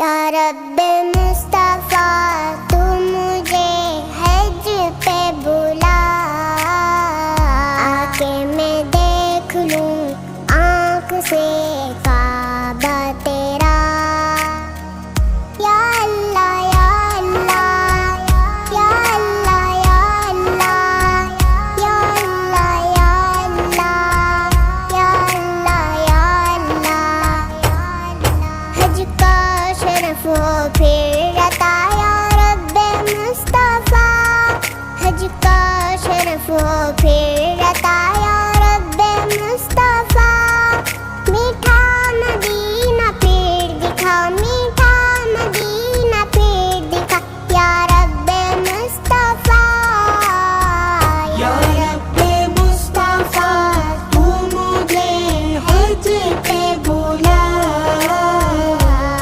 या रब्बे मुस्तफ़ा तू मुझे हज पे बुला, आके मैं देख लूं आँख से काबा तेरा। या अल्लाह या अल्लाह या अल्लाह या अल्लाह या अल्लाह या अल्लाह या अल्लाह या अल्लाह या अल्लाह। हज का शरफ हो फिर